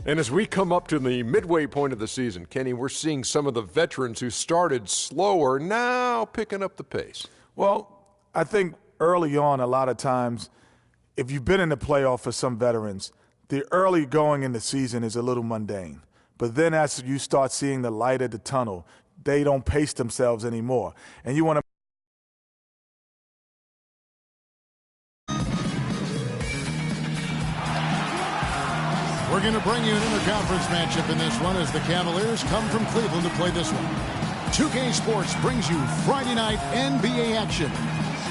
And as we come up to the midway point of the season, Kenny, we're seeing some of the veterans who started slower now picking up the pace. Well, I think early on, a lot of times, if you've been in the playoff for some veterans, the early going in the season is a little mundane. But then as you start seeing the light at the tunnel, they don't pace themselves anymore. And you want to We're going to bring you an interconference matchup in this one as the Cavaliers come from Cleveland to play this one. 2K Sports brings you Friday night NBA action.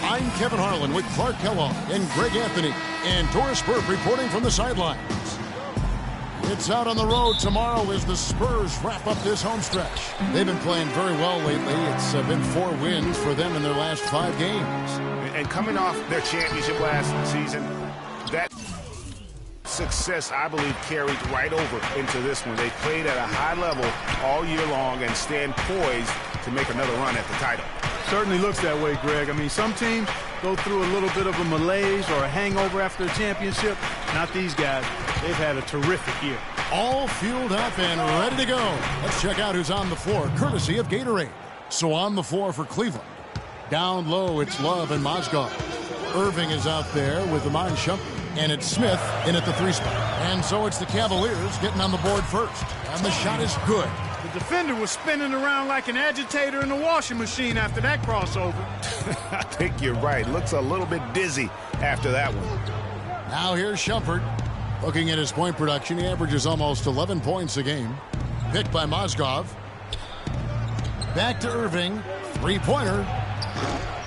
I'm Kevin Harlan with Clark Kellogg and Greg Anthony and Doris Burke reporting from the sidelines. It's out on the road tomorrow as the Spurs wrap up this home stretch. They've been playing very well lately. It's been 4 wins for them in their last 5 games. And coming off their championship last season, that success, I believe, carried right over into this one. They played at a high level all year long and stand poised to make another run at the title. Certainly looks that way, Greg. I mean, some teams go through a little bit of a malaise or a hangover after a championship. Not these guys. They've had a terrific year. All fueled up and ready to go. Let's check out who's on the floor, courtesy of Gatorade. So on the floor for Cleveland. Down low, it's Love and Mozgov. Irving is out there with Iman Shumpert. And it's Smith in at the 3 spot. And so it's the Cavaliers getting on the board first. And the shot is good. The defender was spinning around like an agitator in a washing machine after that crossover. I think you're right. Looks a little bit dizzy after that one. Now here's Shumpert. Looking at his point production, he averages almost 11 points a game. Picked by Mozgov. Back to Irving. 3-pointer.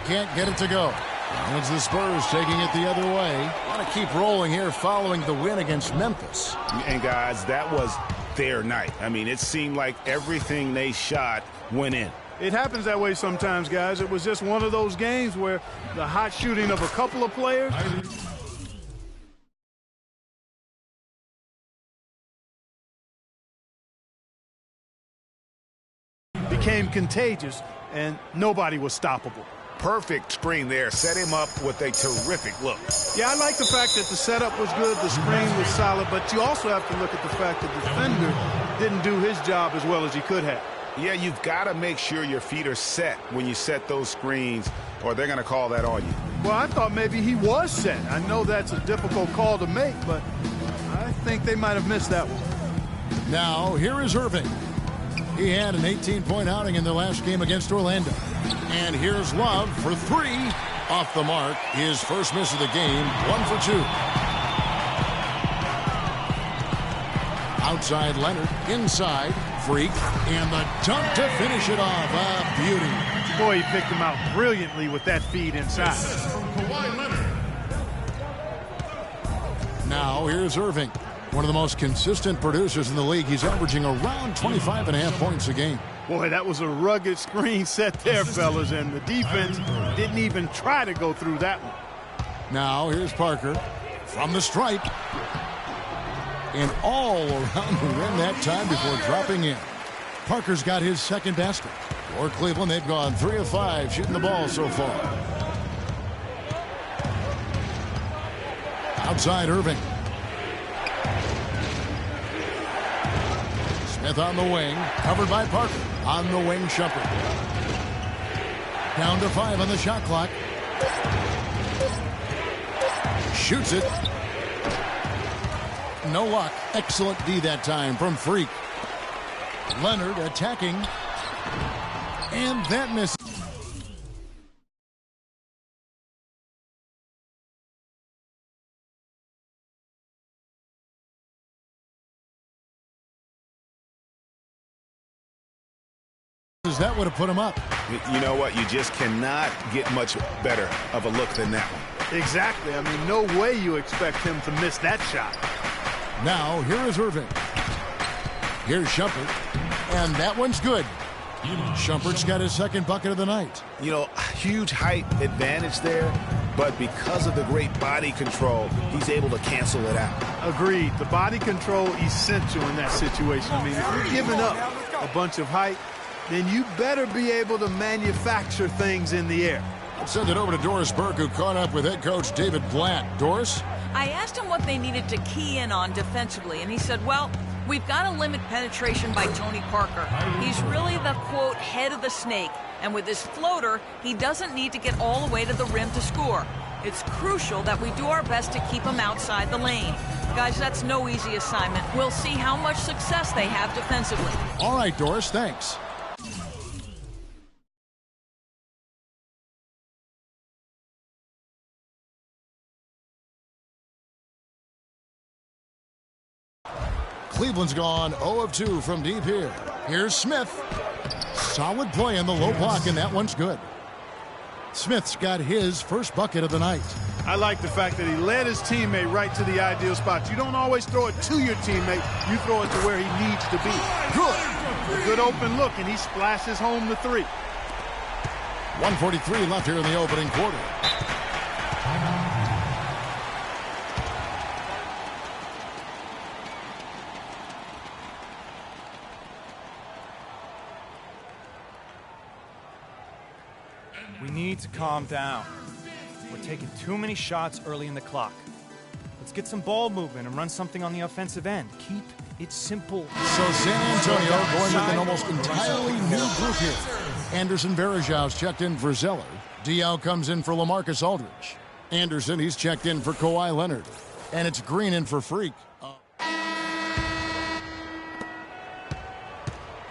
Can't get it to go. And it's the Spurs taking it the other way. Want to keep rolling here following the win against Memphis. And, guys, that was their night. I mean, it seemed like everything they shot went in. It happens that way sometimes, guys. It was just one of those games where the hot shooting of a couple of players became contagious, and nobody was stoppable. Perfect screen there. Set him up with a terrific look. Yeah, I like the fact that the setup was good, the screen was solid, but you also have to look at the fact that the defender didn't do his job as well as he could have. Yeah, you've got to make sure your feet are set when you set those screens, or they're going to call that on you. Well, I thought maybe he was set. I know that's a difficult call to make, but I think they might have missed that one. Now, here is Irving. He had an 18-point outing in their last game against Orlando. And here's Love for 3. Off the mark. His first miss of the game. 1 for 2. Outside Leonard. Inside. Freak. And the dunk to finish it off. A beauty. Boy, he picked him out brilliantly with that feed inside. Now here's Irving. One of the most consistent producers in the league. He's averaging around 25.5 points a game. Boy, that was a rugged screen set there, fellas, and the defense didn't even try to go through that one. Now here's Parker from the stripe. And all around the rim that time before dropping in. Parker's got his second basket. For Cleveland, they've gone 3 of 5 shooting the ball so far. Outside Irving. Smith on the wing, covered by Parker. On the wing, Shumpert. Down to 5 on the shot clock. Shoots it. No luck. Excellent D that time from Freak. Leonard attacking. And that misses. That would have put him up. You know what? You just cannot get much better of a look than that one. Exactly. I mean, no way you expect him to miss that shot. Now, here is Irving. Here's Shumpert. And that one's good. Shumpert's got his second bucket of the night. You know, huge height advantage there, but because of the great body control, he's able to cancel it out. Agreed. The body control essential in that situation. I mean, if you're giving up a bunch of height, then you better be able to manufacture things in the air. Let's send it over to Doris Burke, who caught up with head coach David Blatt. Doris? I asked him what they needed to key in on defensively, and he said, well, We've got to limit penetration by Tony Parker. He's really the, quote, head of the snake, and with his floater, he doesn't need to get all the way to the rim to score. It's crucial that we do our best to keep him outside the lane. Guys, that's no easy assignment. We'll see how much success they have defensively. All right, Doris, thanks. Cleveland's gone 0 of 2 from deep here. Here's Smith. Solid play in the low block, and that one's good. Smith's got his first bucket of the night. I like the fact that he led his teammate right to the ideal spot. You don't always throw it to your teammate. You throw it to where he needs to be. Good. A good open look, and he splashes home the three. 1:43 left here in the opening quarter. We need to calm down. We're taking too many shots early in the clock. Let's get some ball movement and run something on the offensive end. Keep it simple. So San Antonio going with an almost entirely new group here. Anderson Varejau's checked in for Zeller. Diaw comes in for LaMarcus Aldridge. Anderson, he's checked in for Kawhi Leonard. And it's Green in for Freak.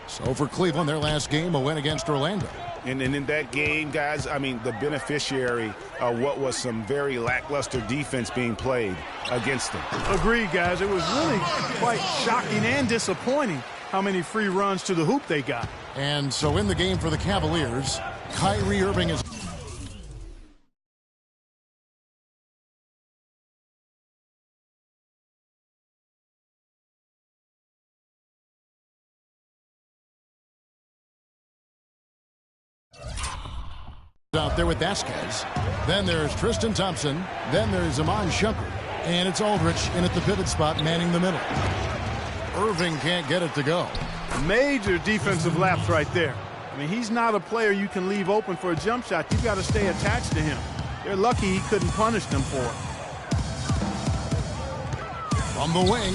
So for Cleveland, their last game, a win against Orlando. And in that game, guys, I mean, the beneficiary of what was some very lackluster defense being played against them. Agreed, guys. It was really quite shocking and disappointing how many free runs to the hoop they got. And so in the game for the Cavaliers, Kyrie Irving is... out there with Vasquez. Then there's Tristan Thompson. Then there's Iman Shumpert. And it's Aldridge in at the pivot spot, manning the middle. Irving can't get it to go. Major defensive lapse right there. I mean, he's not a player you can leave open for a jump shot. You've got to stay attached to him. They're lucky he couldn't punish them for it. From the wing.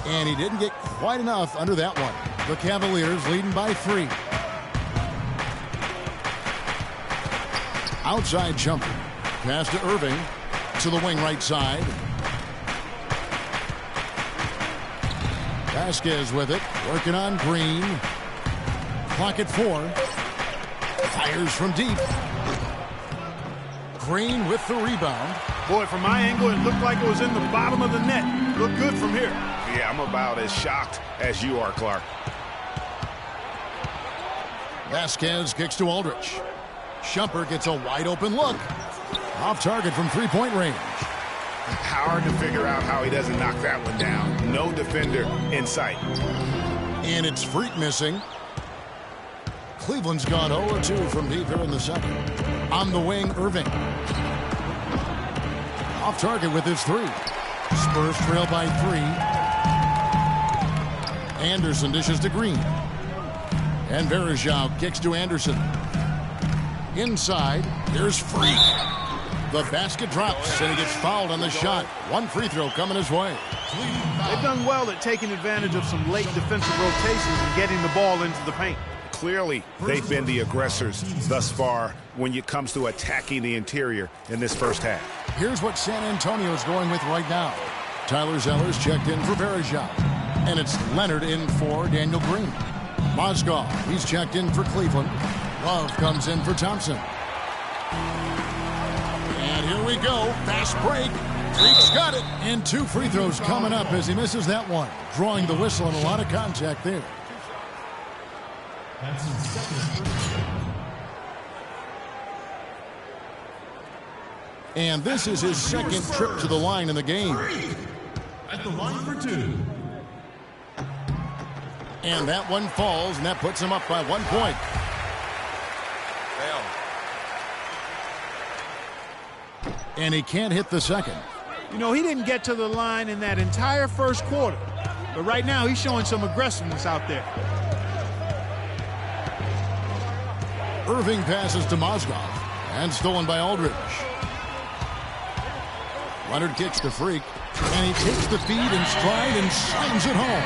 And he didn't get quite enough under that one. The Cavaliers leading by 3. Outside jumper. Pass to Irving. To the wing right side. Vasquez with it. Working on Green. Clock at 4. Fires from deep. Green with the rebound. Boy, from my angle, it looked like it was in the bottom of the net. Looked good from here. Yeah, I'm about as shocked as you are, Clark. Vasquez kicks to Aldridge. Shumpert gets a wide open look. Off target from three-point range. Hard to figure out how he doesn't knock that one down. No defender in sight. And it's Freak missing. Cleveland's gone 0-2 from deep here in the second. On the wing, Irving. Off target with his 3. Spurs trail by 3. Anderson dishes to Green. And Varejao kicks to Anderson. Inside, here's Freak. The basket drops, and he gets fouled on the shot. One free throw coming his way. They've done well at taking advantage of some late defensive rotations and getting the ball into the paint. Clearly, they've been the aggressors thus far when it comes to attacking the interior in this first half. Here's what San Antonio's going with right now. Tyler Zeller's checked in for Varejao. And it's Leonard in for Daniel Green. Mozgov, he's checked in for Cleveland. Love comes in for Thompson. And here we go. Fast break. Freak's got it. And 2 free throws coming up as he misses that one. Drawing the whistle and a lot of contact there. And this is his second trip to the line in the game. At the line for 2. And that one falls, and that puts him up by 1 point. And he can't hit the second. You know, he didn't get to the line in that entire first quarter. But right now, he's showing some aggressiveness out there. Irving passes to Mozgov. And stolen by Aldridge. Leonard kicks to Freak. And he takes the feed in stride and slams it home.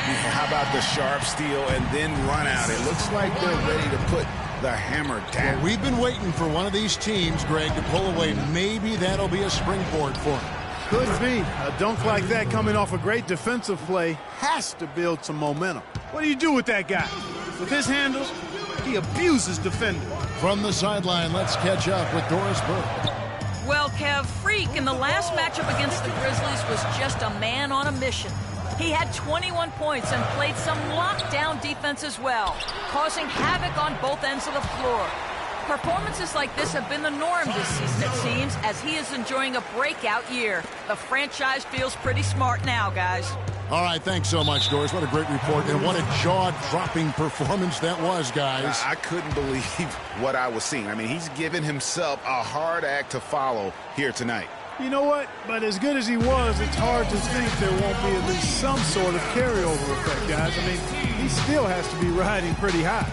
Yeah, how about the sharp steal and then run out? It looks like they're ready to put the hammer down. Well, we've been waiting for one of these teams, Greg, to pull away. Maybe that'll be a springboard for him. Could be. A dunk like that coming off a great defensive play has to build some momentum. What do you do with that guy? With his handles, he abuses defenders. From the sideline, let's catch up with Doris Burke. Well, Kev, Freak in the last matchup against the Grizzlies was just a man on a mission. He had 21 points and played some lockdown defense as well, causing havoc on both ends of the floor. Performances like this have been the norm this season, it seems, as he is enjoying a breakout year. The franchise feels pretty smart now, guys. All right, thanks so much, Doris. What a great report, and what a jaw-dropping performance that was, guys. I couldn't believe what I was seeing. I mean, he's given himself a hard act to follow here tonight. You know what? But as good as he was, it's hard to think there won't be at least some sort of carryover effect, guys. I mean, he still has to be riding pretty high.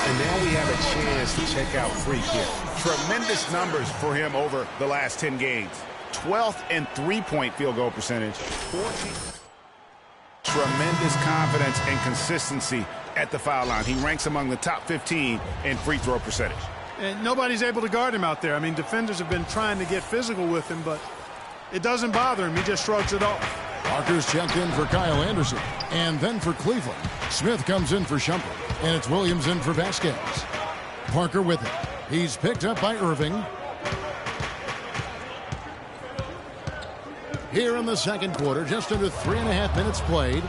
And now we have a chance to check out Freak here. Tremendous numbers for him over the last 10 games. 12th in three-point field goal percentage. 14th. Tremendous confidence and consistency at the foul line. He ranks among the top 15 in free throw percentage. And nobody's able to guard him out there. I mean, defenders have been trying to get physical with him, but it doesn't bother him. He just shrugs it off. Parker's checked in for Kyle Anderson. And then for Cleveland, Smith comes in for Shumpert. And it's Williams in for Vasquez. Parker with it. He's picked up by Irving. Here in the second quarter, just under 3.5 minutes played.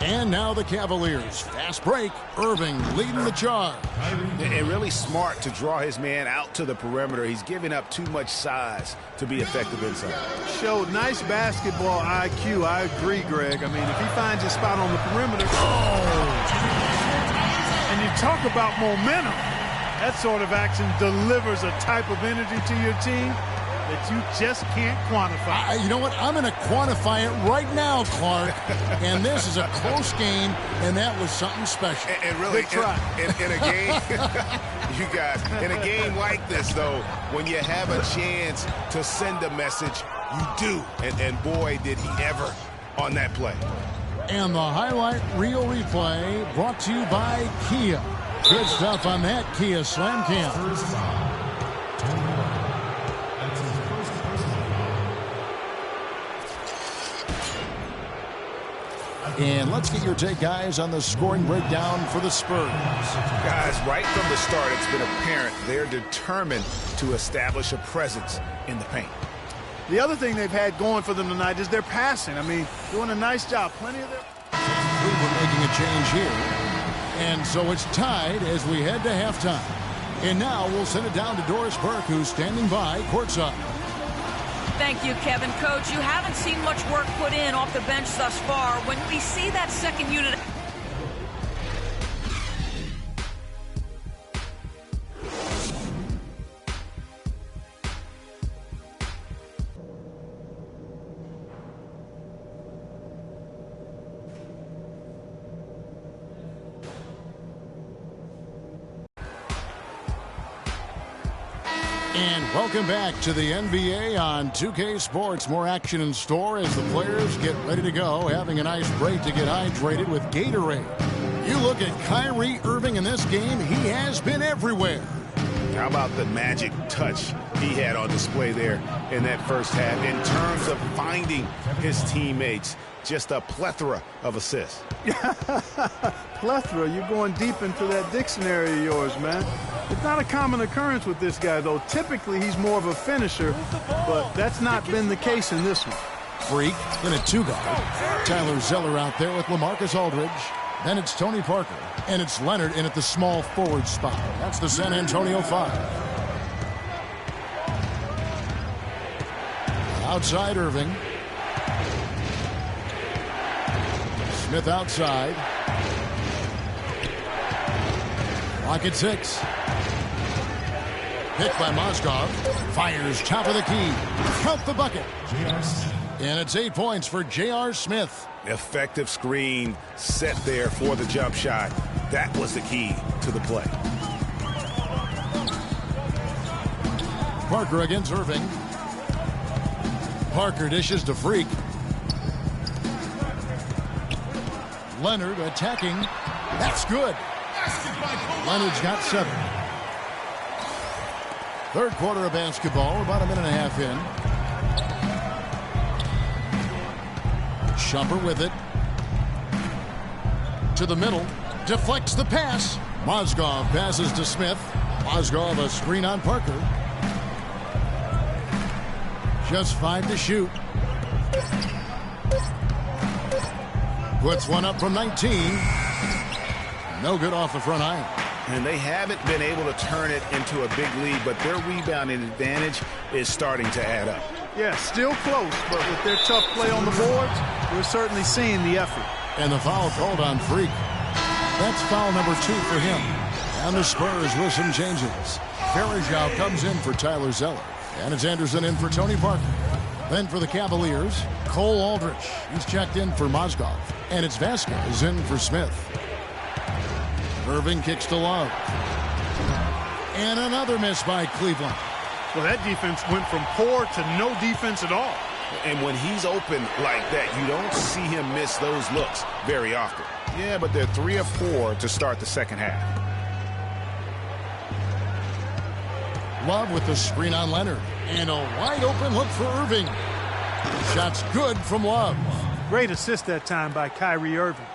And now the Cavaliers. Fast break. Irving leading the charge. And really smart to draw his man out to the perimeter. He's giving up too much size to be effective inside. Showed nice basketball IQ. I agree, Greg. I mean, if he finds his spot on the perimeter. And you talk about momentum. That sort of action delivers a type of energy to your team that you just can't quantify. You know what? I'm going to quantify it right now, Clark. And this is a close game, and that was something special. And really, in a game, you guys, in a game like this, though, when you have a chance to send a message, you do. And boy, did he ever on that play. And the highlight reel replay brought to you by Kia. Good stuff on that Kia Slam Cam. And let's get your take, guys, on the scoring breakdown for the Spurs. Guys, right from the start, it's been apparent they're determined to establish a presence in the paint. The other thing they've had going for them tonight is their passing. I mean, doing a nice job. Plenty of their... Cleveland making a change here. And so it's tied as we head to halftime. And now we'll send it down to Doris Burke, who's standing by courtside. Thank you, Kevin. Coach, you haven't seen much work put in off the bench thus far. When we see that second unit... And welcome back to the NBA on 2K Sports. More action in store as the players get ready to go, having a nice break to get hydrated with Gatorade. You look at Kyrie Irving in this game, he has been everywhere. How about the magic touch he had on display there in that first half in terms of finding his teammates? Just a plethora of assists. Plethora, you're going deep into that dictionary of yours, man. It's not a common occurrence with this guy, though. Typically, he's more of a finisher, but that's not been the case in this one. Freak in a two-guard. Tyler Zeller out there with LaMarcus Aldridge. Then it's Tony Parker, and it's Leonard in at the small forward spot. That's the San Antonio 5. Outside Irving. Smith outside. Clock at 6. Hit by Moskov. Fires top of the key. Count the bucket. And it's 8 points for J.R. Smith. Effective screen set there for the jump shot. That was the key to the play. Parker against Irving. Parker dishes to Freak. Leonard attacking. That's good. Leonard's got 7. Third quarter of basketball, about a minute and a half in. Shumper with it. To the middle. Deflects the pass. Mozgov passes to Smith. Mozgov a screen on Parker. Just 5 to shoot. Puts one up from 19. No good off the front iron. And they haven't been able to turn it into a big lead, but their rebounding advantage is starting to add up. Yeah, still close, but with their tough play on the boards, we're certainly seeing the effort. And the foul called on Freak. That's foul number 2 for him. And the Spurs with some changes. Farajao comes in for Tyler Zeller. And it's Anderson in for Tony Parker. Then for the Cavaliers, Cole Aldrich. He's checked in for Mozgov. And it's Vasquez in for Smith. Irving kicks to Love. And another miss by Cleveland. Well, that defense went from poor to no defense at all. And when he's open like that, you don't see him miss those looks very often. Yeah, but they're 3 of 4 to start the second half. Love with the screen on Leonard. And a wide open look for Irving. Shot's good from Love. Great assist that time by Kyrie Irving.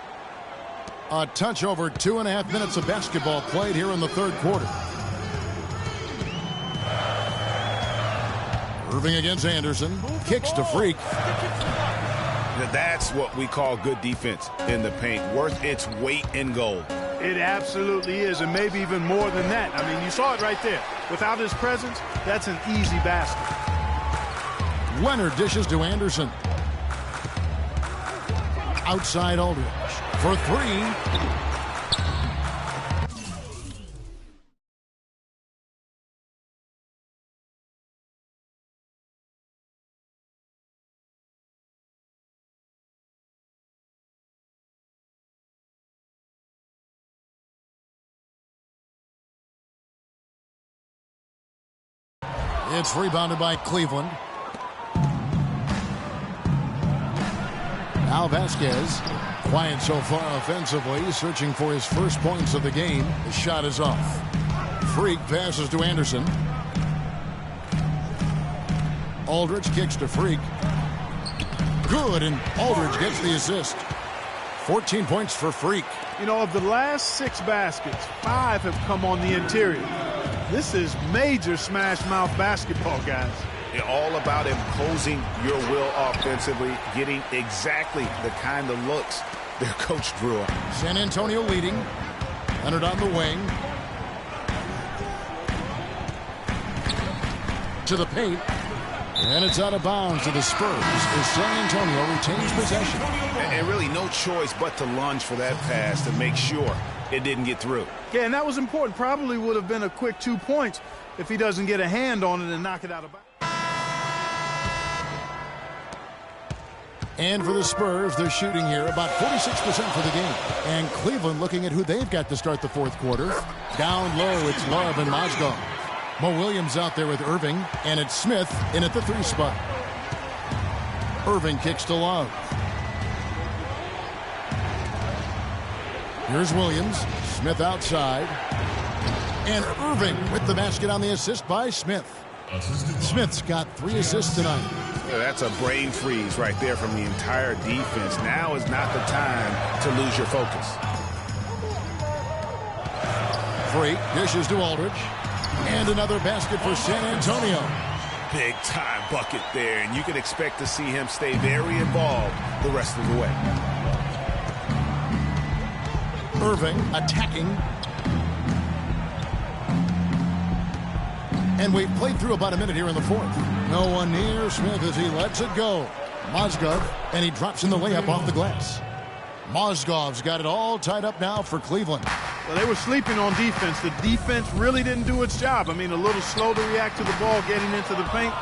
A touch over 2.5 minutes of basketball played here in the third quarter. Irving against Anderson. Kicks to Freak. That's what we call good defense in the paint. Worth its weight in gold. It absolutely is, and maybe even more than that. I mean, you saw it right there. Without his presence, that's an easy basket. Leonard dishes to Anderson. Outside Aldridge for 3. It's rebounded by Cleveland. Now Vasquez, quiet so far offensively, searching for his first points of the game. The shot is off. Freak passes to Anderson. Aldridge kicks to Freak. Good, and Aldridge gets the assist. 14 points for Freak. You know, of the last 6 baskets, 5 have come on the interior. This is major smash-mouth basketball, guys. It's all about imposing your will offensively, getting exactly the kind of looks their coach drew up. San Antonio leading. Leonard on the wing. To the paint. And it's out of bounds to the Spurs as San Antonio retains possession. And really no choice but to lunge for that pass to make sure it didn't get through. Yeah, and that was important. Probably would have been a quick 2 points if he doesn't get a hand on it and knock it out of bounds. And for the Spurs, they're shooting here about 46% for the game. And Cleveland looking at who they've got to start the fourth quarter. Down low, it's Love and Mozgov. Mo Williams out there with Irving, and it's Smith in at the 3 spot. Irving kicks to Love. Here's Williams. Smith outside. And Irving with the basket on the assist by Smith. Smith's got 3 assists tonight. Yeah, that's a brain freeze right there from the entire defense. Now is not the time to lose your focus. Freak dishes to Aldridge. And another basket for San Antonio. Big time bucket there, and you can expect to see him stay very involved the rest of the way. Irving attacking. And we've played through about a minute here in the fourth. No one near Smith as he lets it go. Mozgov, and he drops in the layup off the glass. Mozgov's got it all tied up now for Cleveland. Well, they were sleeping on defense. The defense really didn't do its job. I mean, a little slow to react to the ball getting into the paint.